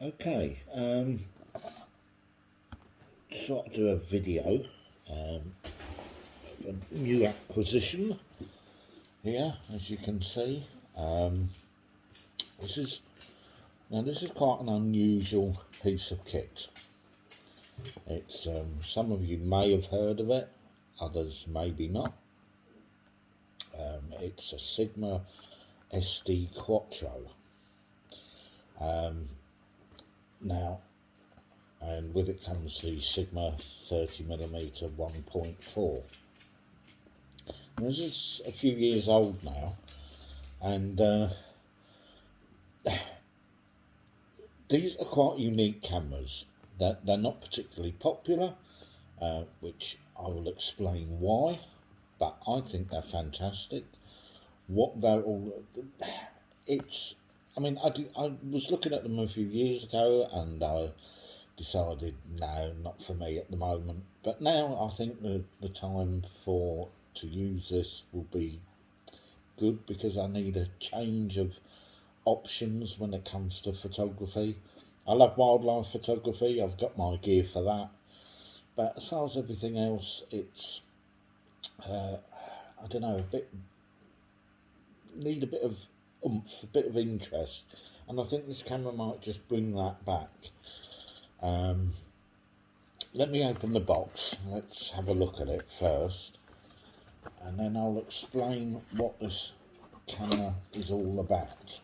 Okay, sort of do a video, a new acquisition here, as you can see. Um, this is this is quite an unusual piece of kit. It's some of you may have heard of it, others maybe not. It's a Sigma SD Quattro. Now, and with it comes the Sigma 30mm 1.4. This is a few years old now, and these are quite unique cameras. They're not particularly popular, which I will explain why, but I think they're fantastic. What they're all, it's, I mean, I was looking at them a few years ago and I decided, no, not for me at the moment. But now I think the time to use this will be good because I need a change of options when it comes to photography. I love wildlife photography, I've got my gear for that, but as far as everything else, it's I don't know, need a bit of oomph, a bit of interest, and I think this camera might just bring that back. Let me open the box, let's have a look at it first, and then I'll explain what this camera is all about.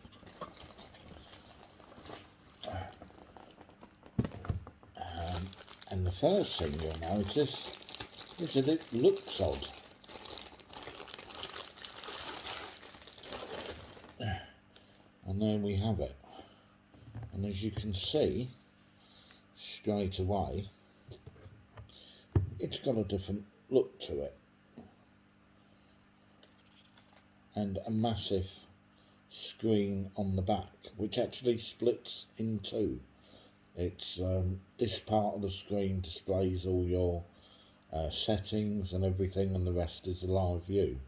And the first thing you'll notice is that it looks odd. And there we have it. And as you can see, straight away, it's got a different look to it. And a massive screen on the back, which actually splits in two. It's this part of the screen displays all your settings and everything, and the rest is a live view.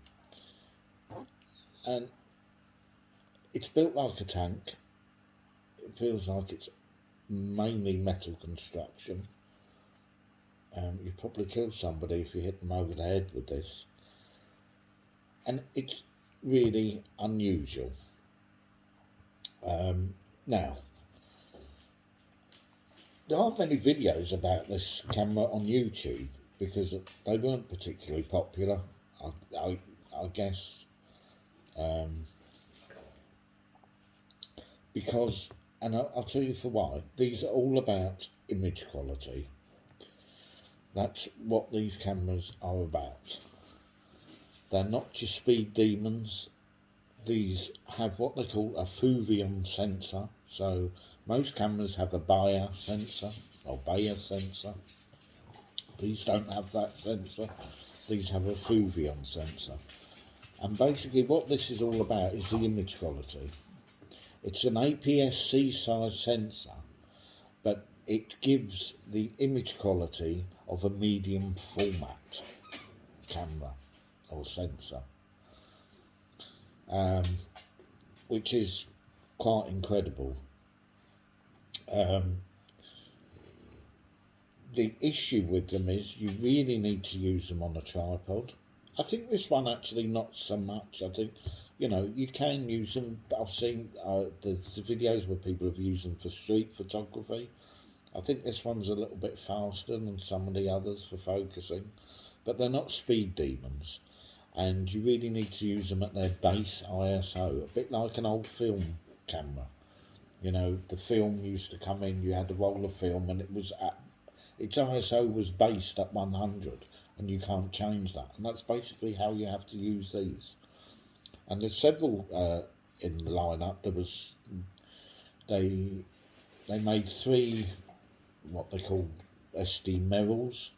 And it's built like a tank. It feels like it's mainly metal construction. You'd probably kill somebody if you hit them over the head with this. And it's really unusual. Now, there aren't many videos about this camera on YouTube because they weren't particularly popular, I guess. Because, and I'll tell you for why, these are all about image quality. That's what these cameras are about. They're not your speed demons. These have what they call a Foveum sensor. So most cameras have a Bayer sensor or Bayer sensor. These don't have that sensor. These have a Foveum sensor. And basically what this is all about is the image quality. It's an APS-C size sensor, but it gives the image quality of a medium format camera or sensor, which is quite incredible. The issue with them is you really need to use them on a tripod. I think this one actually not so much. I think, you know, you can use them, but I've seen the videos where people have used them for street photography. I think this one's a little bit faster than some of the others for focusing, but they're not speed demons. And you really need to use them at their base ISO, a bit like an old film camera. You know, the film used to come in, you had a roll of film, and its ISO was based at 100, and you can't change that. And that's basically how you have to use these. And there's several in the lineup. They made three what they call SD Merrills,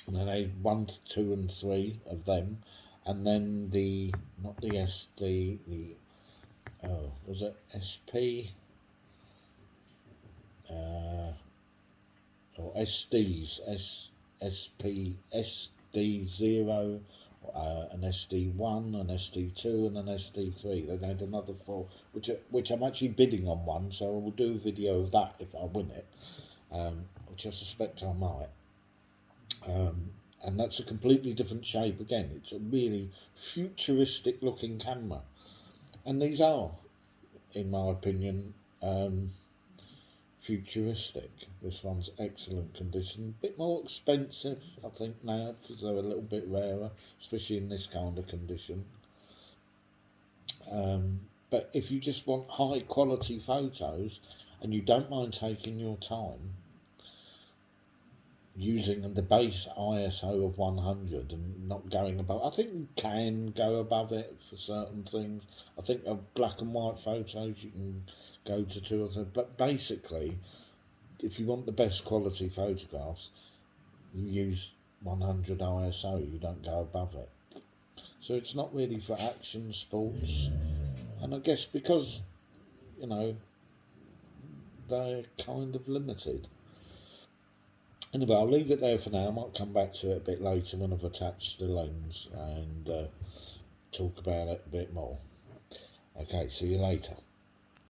and they made 1, 2, and 3 of them, and then not the SD, was it SP? Or SDs, SP, SD0, or an SD1, an SD2 and an SD3. They made another 4, which I'm actually bidding on one, so I will do a video of that if I win it, which I suspect I might. And that's a completely different shape again. It's a really futuristic looking camera. And these are, in my opinion, futuristic. This one's excellent condition. A bit more expensive, I think, now, because they're a little bit rarer, especially in this kind of condition. But if you just want high quality photos and you don't mind taking your time using the base ISO of 100 and not going above, I think you can go above it for certain things. I think of black and white photos you can go to 2 or 3, but basically if you want the best quality photographs you use 100 ISO, you don't go above it. So it's not really for action sports, and I guess because, you know, they're kind of limited. Anyway, I'll leave it there for now. I might come back to it a bit later when I've attached the lens and talk about it a bit more. Okay, see you later.